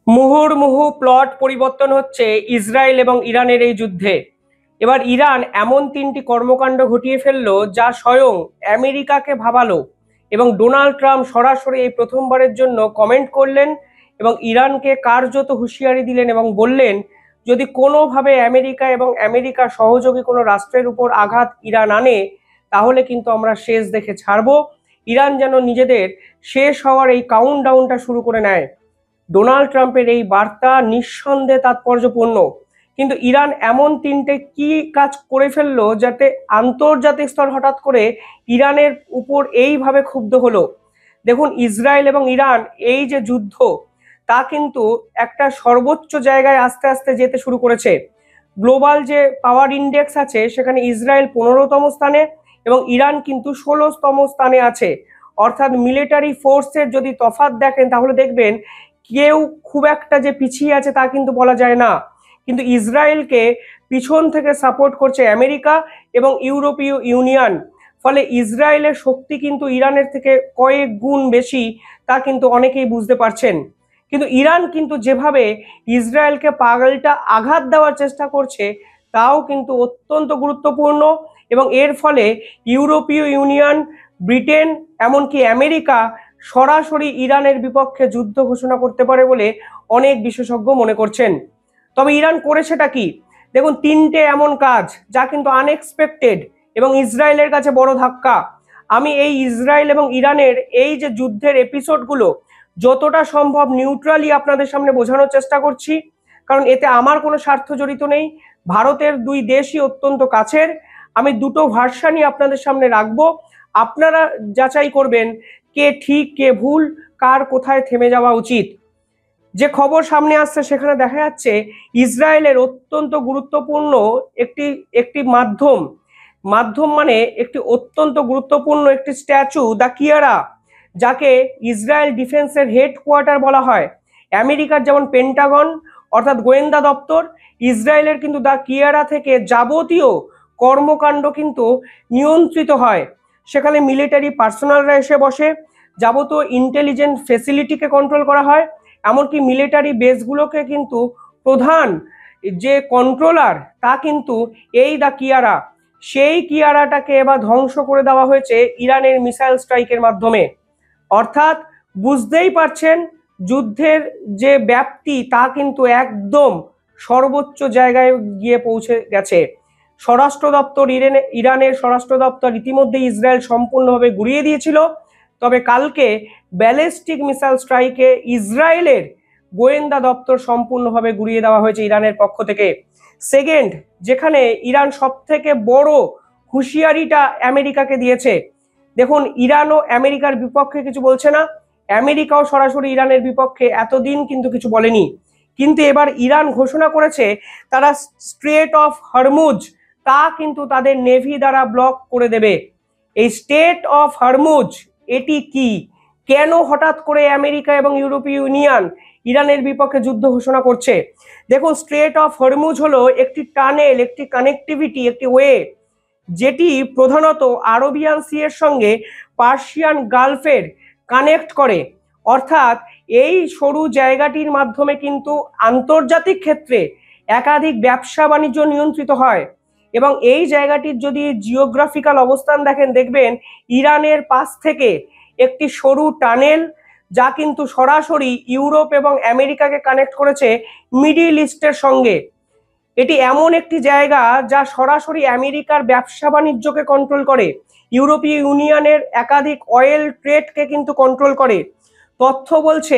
মুহুর্মুহু প্লট পরিবর্তন হচ্ছে ইসরায়েল এবং ইরানের এই যুদ্ধে। এবার ইরান এমন তিনটি কর্মকাণ্ড ঘটিয়ে ফেললো যা স্বয়ং আমেরিকাকে ভাবালো, এবং ডোনাল্ড ট্রাম্প সরাসরি এই প্রথমবারের জন্য কমেন্ট করলেন এবং ইরানকে কার্যত হুঁশিয়ারি দিলেন এবং বললেন, যদি কোনোভাবে আমেরিকা এবং আমেরিকা সহযোগী কোনো রাষ্ট্রের উপর আঘাত ইরান আনে, তাহলে কিন্তু আমরা শেষ দেখে ছাড়বো। ইরান যেন নিজেদের শেষ হওয়ার এই কাউন্টডাউনটা শুরু করে নেয়। ডোনাল্ড ট্রাম্পের এই বার্তা নিঃসন্দেহে তাৎপর্যপূর্ণ, কিন্তু ইরান এমন তিনটে কি কাজ করে ফেললো যাতে আন্তর্জাতিক স্তর হঠাৎ করে ইরানের উপর এইভাবে ক্ষুব্ধ হলো। দেখুন, ইসরায়েল এবং ইরান এই যে যুদ্ধ, তা কিন্তু একটা সর্বোচ্চ জায়গায় আস্তে আস্তে যেতে শুরু করেছে। গ্লোবাল যে পাওয়ার ইন্ডেক্স আছে সেখানে ইসরায়েল 15তম স্থানে এবং ইরান কিন্তু 16তম স্থানে আছে। অর্থাৎ মিলিটারি ফোর্সের যদি তফাৎ দেখেন তাহলে দেখবেন কেউ খুব একটা যে পিছিয়ে আছে তা কিন্তু বলা যায় না। কিন্তু ইসরায়েলকে পিছন থেকে সাপোর্ট করছে আমেরিকা এবং ইউরোপীয় ইউনিয়ন। ফলে ইসরায়েলের শক্তি কিন্তু ইরানের থেকে কয়েক গুণ বেশি, তা কিন্তু অনেকেই বুঝতে পারছেন। কিন্তু ইরান কিন্তু যেভাবে ইসরায়েলকে পাল্টা আঘাত দেওয়ার চেষ্টা করছে তাও কিন্তু অত্যন্ত গুরুত্বপূর্ণ, এবং এর ফলে ইউরোপীয় ইউনিয়ন, ব্রিটেন, এমনকি আমেরিকা সরাসরি ইরানের বিপক্ষে যুদ্ধ ঘোষণা করতে পারে বলে অনেক বিশেষজ্ঞ মনে করছেন। তবে ইরান করেছেটা কি? দেখুন, তিনটে এমন কাজ যা কিন্তু আনএক্সপেক্টেড এবং ইসরায়েলের কাছে বড় ধাক্কা। আমি এই ইসরায়েল এবং ইরানের এই যে যুদ্ধের এপিসোডগুলো যতটা সম্ভব নিউট্রালি আপনাদের সামনে বোঝানোর চেষ্টা করছি, কারণ এতে আমার কোনো স্বার্থ জড়িত নেই। ভারতের দুই দেশই অত্যন্ত কাছের। আমি দুটো ভার্সানই আপনাদের সামনে রাখবো, আপনারা যাচাই করবেন কে ঠিক কে ভুল, কার কোথায় থেমে যাওয়া উচিত। যে খবর সামনে আসছে সেখানে দেখা যাচ্ছে ইসরায়েলের অত্যন্ত গুরুত্বপূর্ণ একটি একটি মাধ্যম মাধ্যম মানে একটি অত্যন্ত গুরুত্বপূর্ণ একটি স্ট্যাচু, দ্য কিয়ারা, যাকে ইসরায়েল ডিফেন্সের হেডকোয়ার্টার বলা হয়। আমেরিকার যেমন পেন্টাগন অর্থাৎ গোয়েন্দা দপ্তর, ইসরায়েলের কিন্তু দ্য কিয়ারা থেকে যাবতীয় কর্মকাণ্ড কিন্তু নিয়ন্ত্রিত হয়। সেখানে মিলিটারি পার্সোনালরা এসে বসে, যাবতীয় ইন্টেলিজেন্ট ফেসিলিটিকে কন্ট্রোল করা হয়। এমনকি মিলিটারি বেসগুলোকে কিন্তু প্রধান যে কন্ট্রোলার তা কিন্তু এই দ্য কিয়ারা। সেই কিয়ারাটাকে এবার ধ্বংস করে দেওয়া হয়েছে ইরানের মিসাইল স্ট্রাইকের মাধ্যমে। অর্থাৎ বুঝতেই পারছেন যুদ্ধের যে ব্যাপ্তি তা কিন্তু একদম সর্বোচ্চ জায়গায় গিয়ে পৌঁছে গেছে। স্বরাষ্ট্র দপ্তর ইরানের স্বরাষ্ট্র দপ্তর ইতিমধ্যে ইসরায়েল সম্পূর্ণভাবে গুড়িয়ে দিয়েছিল। তবে কালকে ব্যালিস্টিক মিসাইল স্ট্রাইকে ইসরায়েলের গোয়েন্দা দপ্তর সম্পূর্ণভাবে গুড়িয়ে দেওয়া হয়েছে ইরানের পক্ষ থেকে। সেকেন্ড, যেখানে ইরান সব থেকে বড় হুঁশিয়ারিটা আমেরিকাকে দিয়েছে। দেখুন, ইরানও আমেরিকার বিপক্ষে কিছু বলছে না, আমেরিকাও সরাসরি ইরানের বিপক্ষে এতদিন কিন্তু কিছু বলেনি। কিন্তু এবার ইরান ঘোষণা করেছে তারা স্ট্রেট অফ হরমুজ তা কিন্তু তাদের নেভি দ্বারা ব্লক করে দেবে। এই স্টেট অফ হরমুজ এটি কি, কেন হঠাৎ করে আমেরিকা এবং ইউরোপীয় ইউনিয়ন ইরানের বিপক্ষে যুদ্ধ ঘোষণা করছে? দেখুন, স্ট্রেট অফ হরমুজ হলো একটি টানেল, একটি কানেক্টিভিটি, একটি ওয়ে, যেটি প্রধানত আরবিয়ান সি এর সঙ্গে পার্সিয়ান গালফের কানেক্ট করে। অর্থাৎ এই সরু জায়গাটির মাধ্যমে কিন্তু আন্তর্জাতিক ক্ষেত্রে একাধিক ব্যবসা বাণিজ্য নিয়ন্ত্রিত হয়। এবং এই জায়গাটির যদি জিওগ্রাফিক্যাল অবস্থান দেখেন, দেখবেন ইরানের পাশ থেকে একটি সরু টানেল যা কিন্তু সরাসরি ইউরোপ এবং আমেরিকাকে কানেক্ট করেছে মিডিল ইস্টের সঙ্গে। এটি এমন একটি জায়গা যা সরাসরি আমেরিকার ব্যবসা বাণিজ্যকে কন্ট্রোল করে, ইউরোপীয় ইউনিয়নের একাধিক অয়েল ট্রেডকে কিন্তু কন্ট্রোল করে। তথ্য বলছে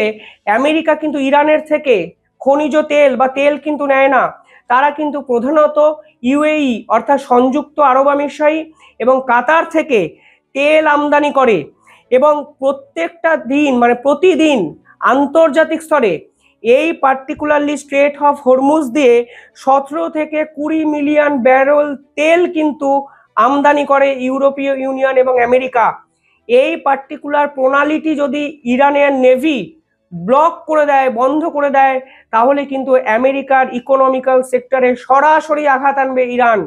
আমেরিকা কিন্তু ইরানের থেকে খনিজ তেল বা তেল কিন্তু নেয় না, তারা কিন্তু প্রধানত ইউএই অর্থাৎ সংযুক্ত আরব আমিরশাহী এবং কাতার থেকে তেল আমদানি করে। এবং প্রত্যেকটা দিন মানে প্রতিদিন আন্তর্জাতিক স্তরে এই পার্টিকুলারলি স্ট্রেট অফ হরমুজ দিয়ে 17 থেকে 20 মিলিয়ন ব্যারেল তেল কিন্তু আমদানি করে ইউরোপীয় ইউনিয়ন এবং আমেরিকা। এই পার্টিকুলার প্রণালীটি যদি ইরানের নেভি ব্লক করে দেয়, বন্ধ করে দেয়, তাহলে কিন্তু আমেরিকার ইকোনমিক্যাল সেক্টরে সরাসরি আঘাত আনবে ইরান।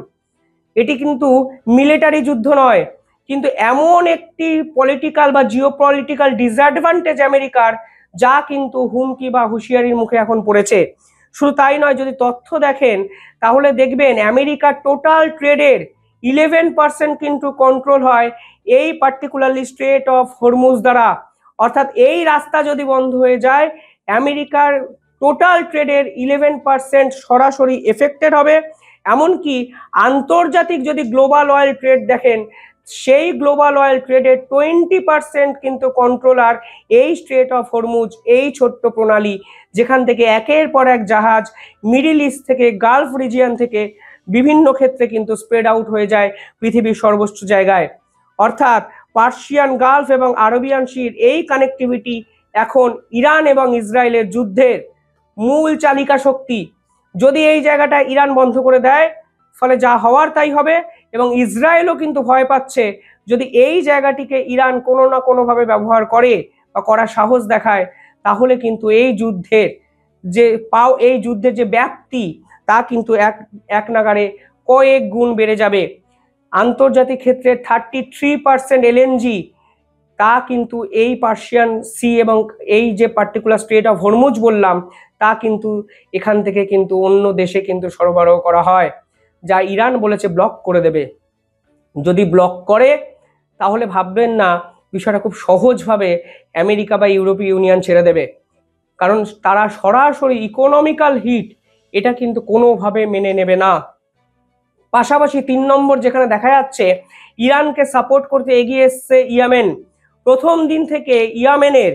এটি কিন্তু মিলিটারি যুদ্ধ নয়, কিন্তু এমন একটি পলিটিক্যাল বা জিওপলিটিক্যাল ডিসঅ্যাডভান্টেজ আমেরিকার যা কিন্তু হুমকি বা হুঁশিয়ারির মুখে এখন পড়েছে। শুধু তাই নয়, যদি তথ্য দেখেন তাহলে দেখবেন আমেরিকার টোটাল ট্রেডের 11% কিন্তু কন্ট্রোল হয় এই পার্টিকুলারলি স্ট্রেট অফ হরমুজ দ্বারা। অর্থাৎ এই রাস্তা যদি বন্ধ হয়ে যায়, আমেরিকার টোটাল ট্রেডের 11% সরাসরি এফেক্টেড হবে। এমনকি আন্তর্জাতিক যদি গ্লোবাল অয়েল ট্রেড দেখেন, সেই গ্লোবাল অয়েল ট্রেডের 20% কিন্তু কন্ট্রোলার এই স্ট্রেট অফ হরমুজ, এই ছোট্ট প্রণালী, যেখান থেকে একের পর এক জাহাজ মিডিল ইস্ট থেকে, গালফ রিজিয়ন থেকে বিভিন্ন ক্ষেত্রে কিন্তু স্প্রেড আউট হয়ে যায় পৃথিবীর সর্বোচ্চ জায়গায়। অর্থাৎ পার্সিয়ান গালফ এবং আরবিয়ান সির এই কানেক্টিভিটি এখন ইরান এবং ইসরায়েলের যুদ্ধের মূল চালিকা শক্তি। যদি এই জায়গাটা ইরান বন্ধ করে দেয়, ফলে যা হওয়ার তাই হবে। এবং ইসরায়েলও কিন্তু ভয় পাচ্ছে, যদি এই জায়গাটিকে ইরান কোনো না কোনোভাবে ব্যবহার করে বা করার সাহস দেখায়, তাহলে কিন্তু এই যুদ্ধের যে ব্যাপ্তি, তা কিন্তু এক নাগাড়ে কয়েক গুণ বেড়ে যাবে। আন্তর্জাতিক ক্ষেত্রে 33% এলএনজি, তা কিন্তু এই পার্সিয়ান সি এবং এই যে পার্টিকুলার স্ট্রেট অফ হরমুজ বললাম, তা কিন্তু এখান থেকে কিন্তু অন্য দেশে কিন্তু সরবরাহ করা হয়, যা ইরান বলেছে ব্লক করে দেবে। যদি ব্লক করে, তাহলে ভাববেন না বিষয়টা খুব সহজভাবে আমেরিকা বা ইউরোপীয় ইউনিয়ন ছেড়ে দেবে, কারণ তারা সরাসরি ইকোনমিক্যাল হিট এটা কিন্তু কোনোভাবে মেনে নেবে না। পাশাপাশি 3 নম্বর যেখানে দেখা যাচ্ছে ইরানকে সাপোর্ট করতে এগিয়ে এসছে ইয়েমেন। প্রথম দিন থেকে ইয়েমেনের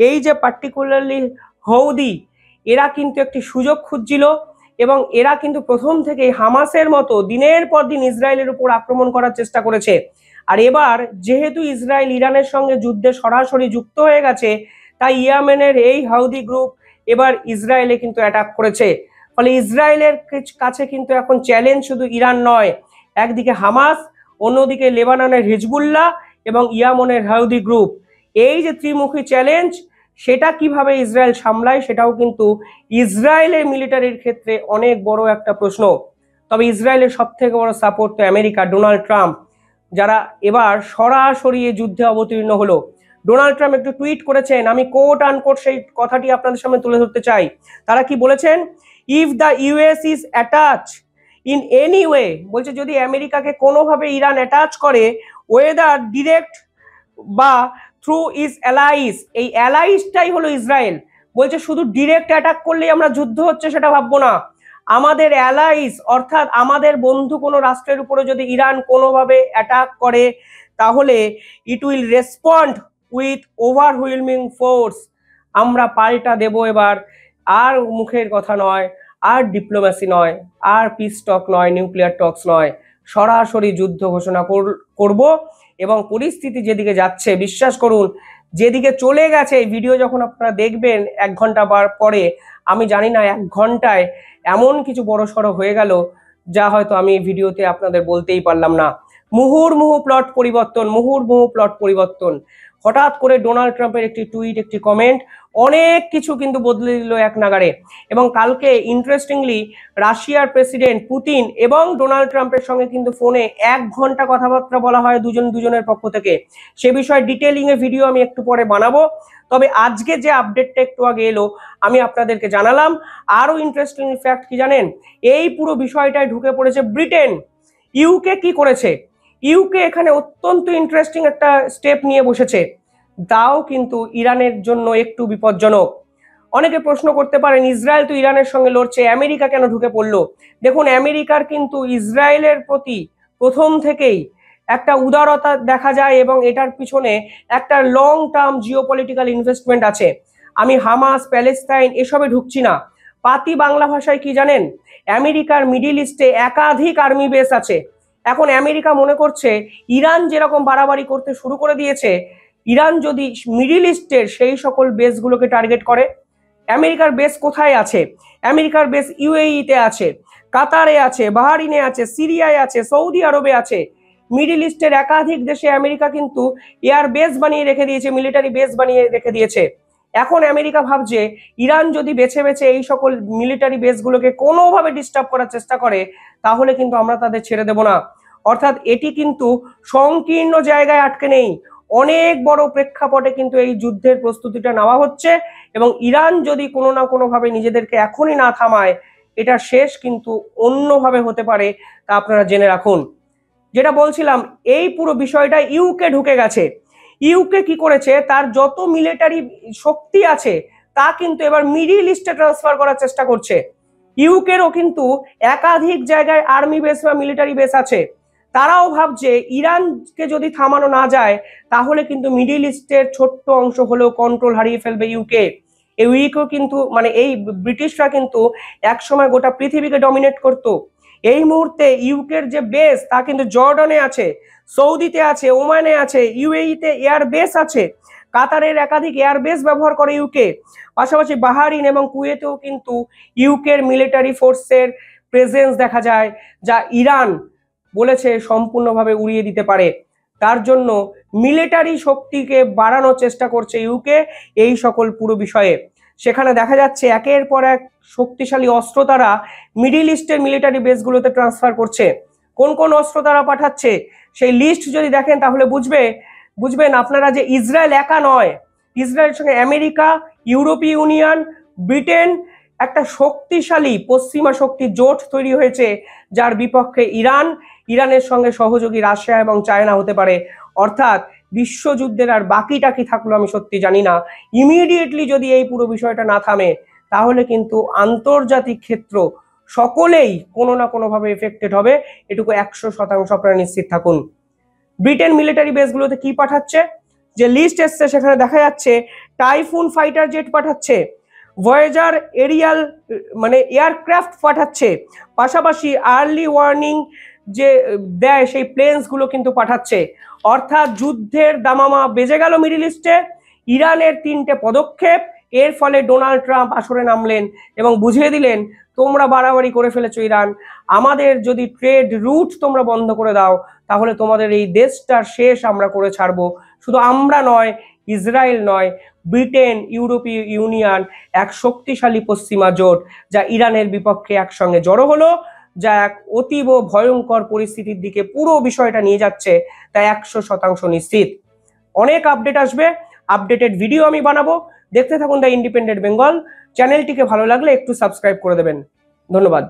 এই যে পার্টিকুলারলি হৌদি, এরা কিন্তু একটি সুযোগ খুঁজছিল এবং এরা কিন্তু প্রথম থেকেই হামাসের মতো দিনের পর দিন ইসরায়েলের উপর আক্রমণ করার চেষ্টা করেছে। আর এবার যেহেতু ইসরায়েল ইরানের সঙ্গে যুদ্ধে সরাসরি যুক্ত হয়ে গেছে, তাই ইয়েমেনের এই হাউদি গ্রুপ এবার ইসরায়েলে কিন্তু অ্যাটাক করেছে। ফলে ইসরায়েলের কাছে কিন্তু এখন চ্যালেঞ্জ শুধু ইরান নয়, একদিকে হামাস, অন্যদিকে লেবাননের হিজবুল্লাহ এবং ইয়েমেনের হাউদি গ্রুপ। এই যে ত্রিমুখী চ্যালেঞ্জ, সেটা কিভাবে ইসরায়েল সামলায়, সেটাও কিন্তু ইসরায়েলের মিলিটারির ক্ষেত্রে অনেক বড় একটা প্রশ্ন। তবে ইসরায়েলের সব থেকে বড় সাপোর্ট তো আমেরিকা, ডোনাল্ড ট্রাম্প, যারা এবার সরাসরি এই যুদ্ধে অবতীর্ণ হলো। ডোনাল্ড ট্রাম্প একটু টুইট করেছেন, আমি কোট আনকোট সেই কথাটি আপনাদের সামনে তুলে ধরতে চাই। তারা কি বলেছেন? If the US is attach in any way, বলছে যদি আমেরিকাকে কোনোভাবে ইরান অ্যাটাচ করে, ওয়েদার ডিরেক্ট বা থ্রু ইজ অ্যালাইস, এই অ্যালাইসটাই হলো ইসরায়েল। বলছে শুধু ডিরেক্ট অ্যাটাক করলেই আমরা যুদ্ধ হচ্ছে সেটা ভাববো না, আমাদের অ্যালাইস অর্থাৎ আমাদের বন্ধু কোনো রাষ্ট্রের উপরে যদি ইরান কোনোভাবে অ্যাটাক করে, তাহলে it will respond with overwhelming force, আমরা পাল্টা দেব এবার। আর মুখের কথা নয়, আর ডিপ্লোম্যাসি নয়, আর পিস টক নয়, নিউক্লিয়ার টকস নয়, সরাসরি যুদ্ধ ঘোষণা করব। এবং পরিস্থিতি যেদিকে যাচ্ছে, বিশ্বাস করুন, যেদিকে চলে গেছে, এই ভিডিও যখন আপনারা দেখবেন 1 ঘন্টা পরে, আমি জানি না 1 ঘন্টায় এমন কিছু বড়সড় হয়ে গেল যা হয়তো আমি ভিডিওতে আপনাদের বলতেই পারলাম না। মুহুর্মুহু প্লট পরিবর্তন, মুহুর্মুহু প্লট পরিবর্তন। হঠাৎ করে ডোনাল্ড ট্রাম্পের একটি টুইট, একটি কমেন্ট অনেক কিছু কিন্তু বদলে দিল এক নাগাড়ে। এবং কালকে ইন্টারেস্টিংলি রাশিয়ার প্রেসিডেন্ট পুতিন এবং ডোনাল্ড ট্রাম্পের সঙ্গে কিন্তু ফোনে 1 ঘন্টা কথাবার্তা বলা হয় দুজনের পক্ষ থেকে। সে বিষয়ে ডিটেইলিং এ ভিডিও আমি একটু পরে বানাবো। তবে আজকে যে আপডেটটা একটু আগে এলো, আমি আপনাদেরকে জানালাম। আরো ইন্টারেস্টিং ফ্যাক্ট কি জানেন? এই পুরো বিষয়টায় ঢুকে পড়েছে ব্রিটেন। ইউকে কি করেছে? ইউকে এখানে অত্যন্ত ইন্টারেস্টিং একটা স্টেপ নিয়ে বসেছে, তাও কিন্তু ইরানের জন্য একটু বিপজ্জনক। অনেকে প্রশ্ন করতে পারেন, ইসরায়েল তো ইরানের সঙ্গে লড়ছে, আমেরিকা কেন ঢুকে পড়লো? দেখুন, আমেরিকার কিন্তু ইসরায়েলের প্রতি প্রথম থেকেই একটা উদারতা দেখা যায় এবং এটার পিছনে একটা লং টার্ম জিওপলিটিক্যাল ইনভেস্টমেন্ট আছে। আমি হামাস, প্যালেস্তাইন এসবে ঢুকছি না। পাতি বাংলা ভাষায় কি জানেন? আমেরিকার মিডিল ইস্টে একাধিক আর্মি বেস আছে। এখন আমেরিকা মনে করছে ইরান যেরকম বাড়াবাড়ি করতে শুরু করে দিয়েছে, ইরান যদি মিডিল ইস্টের সেই সকল বেসগুলোকে টার্গেট করে। আমেরিকার বেস কোথায় আছে? আমেরিকার বেস ইউএইতে আছে, কাতারে আছে, বাহারিনে আছে, সিরিয়ায় আছে, সৌদি আরবে আছে। মিডিল ইস্টের একাধিক দেশে আমেরিকা কিন্তু এয়ার বেস বানিয়ে রেখে দিয়েছে, মিলিটারি বেস বানিয়ে রেখে দিয়েছে। এখন আমেরিকা ভাবছে ইরান যদি বেছে বেছে এই সকল মিলিটারি বেসগুলোকে কোনোভাবে ডিস্টার্ব করার চেষ্টা করে, তাহলে কিন্তু আমরা তাদের ছেড়ে দেব না। অর্থাৎ এটি কিন্তু সংকীর্ণ জায়গায় আটকে নেই, অনেক বড় প্রেক্ষাপটে কিন্তু এই যুদ্ধের প্রস্তুতিটা নেওয়া হচ্ছে এবং ইরান যদি কোনো না কোনোভাবে নিজেদেরকে এখনই না থামায়, এটা শেষ কিন্তু অন্যভাবে হতে পারে, তা আপনারা জেনে রাখুন। যেটা বলছিলাম, এই পুরো বিষয়টা ইউকে ঢুকে গেছে। ইউকে কি করেছে, তার যত মিলিটারি শক্তি আছে তা কিন্তু এবার মিডিল ইস্টে ট্রান্সফার করার চেষ্টা করছে। ইউকেরও কিন্তু একাধিক জায়গায় আর্মি বেস বা মিলিটারি বেস আছে। তারাও ভাবছে ইরানকে যদি থামানো না যায় তাহলে কিন্তু মিডিল ইস্টের ছোট্ট অংশ হলেও কন্ট্রোল হারিয়ে ফেলবে ইউকে। ইউকেও কিন্তু মানে এই ব্রিটিশরা কিন্তু একসময় গোটা পৃথিবীকে ডমিনেট করত। এই মুহূর্তে ইউকের যে বেস তা কিন্তু জর্ডানে আছে, সৌদিতে আছে, ওমানে আছে, ইউএইতে এয়ার বেস আছে, কাতারের একাধিক এয়ার বেস ব্যবহার করে ইউকে। পাশাপাশি বাহারিন এবং কুয়েতেও কিন্তু ইউকের মিলিটারি ফোর্সের প্রেজেন্স দেখা যায়, যা ইরান বলেছে সম্পূর্ণভাবে উড়িয়ে দিতে পারে। তার জন্য মিলিটারি শক্তিকে বাড়ানোর চেষ্টা করছে ইউকে এই সকল পুরো বিষয়ে। সেখানে দেখা যাচ্ছে একের পর এক শক্তিশালী অস্ত্র তারা মিডিল ইস্টের মিলিটারি বেসগুলোতে ট্রান্সফার করছে। কোন কোন অস্ত্র তারা পাঠাচ্ছে সেই লিস্ট যদি দেখেন তাহলে বুঝবেন আপনারা যে ইসরায়েল একা নয়, ইসরায়েলের সঙ্গে আমেরিকা, ইউরোপীয় ইউনিয়ন, ব্রিটেন, একটা শক্তিশালী পশ্চিমা শক্তি জোট তৈরি হয়েছে, যার বিপক্ষে ইরানের সঙ্গে সহযোগী রাশিয়া এবং চায়না হতে পারে। অর্থাৎ বিশ্বযুদ্ধের আর বাকিটা কি থাকলো আমি সত্যি জানি না। ইমিডিয়েটলি যদি এই পুরো বিষয়টা না থামে তাহলে কিন্তু আন্তর্জাতিক ক্ষেত্র সকলেই কোনো না কোনোভাবে এফেক্টেড হবে, এটুকু 100% আপনারা নিশ্চিত থাকুন। ব্রিটেন মিলিটারি বেসগুলোতে কি পাঠাচ্ছে, যে লিস্ট এসছে সেখানে দেখা যাচ্ছে টাইফুন ফাইটার জেট পাঠাচ্ছে, ভয়েজার এরিয়াল মানে এয়ারক্রাফট পাঠাচ্ছে, পাশাপাশি আর্লি ওয়ার্নিং যে দেয় সেই প্লেনসগুলো কিন্তু পাঠাচ্ছে। অর্থাৎ যুদ্ধের দামামা বেজে গেল মিডল ইস্টে। ইরানের 3টে পদক্ষেপ, এর ফলে ডোনাল্ড ট্রাম্প আসরে নামলেন এবং বুঝিয়ে দিলেন তোমরা বাড়াবাড়ি করে ফেলেছো ইরান, আমাদের যদি ট্রেড রুট তোমরা বন্ধ করে দাও তাহলে তোমাদের এই দেশটার শেষ আমরা করে ছাড়বো। শুধু আমরা নয়, ইসরায়েল নয়, ব্রিটেন, ইউরোপীয় ইউনিয়ন, এক শক্তিশালী পশ্চিমা জোট যা ইরানের বিপক্ষে একসঙ্গে জড়ো হলো, যা এক অতীব ভয়ঙ্কর পরিস্থিতির দিকে পুরো বিষয়টা নিয়ে যাচ্ছে, তা 100% নিশ্চিত। অনেক আপডেট আসবে, আপডেটেড ভিডিও আমি বানাবো, দেখতে থাকুন দ্য ইন্ডিপেন্ডেন্ট বেঙ্গল। চ্যানেলটিকে ভালো লাগলে একটু সাবস্ক্রাইব করে দেবেন। ধন্যবাদ।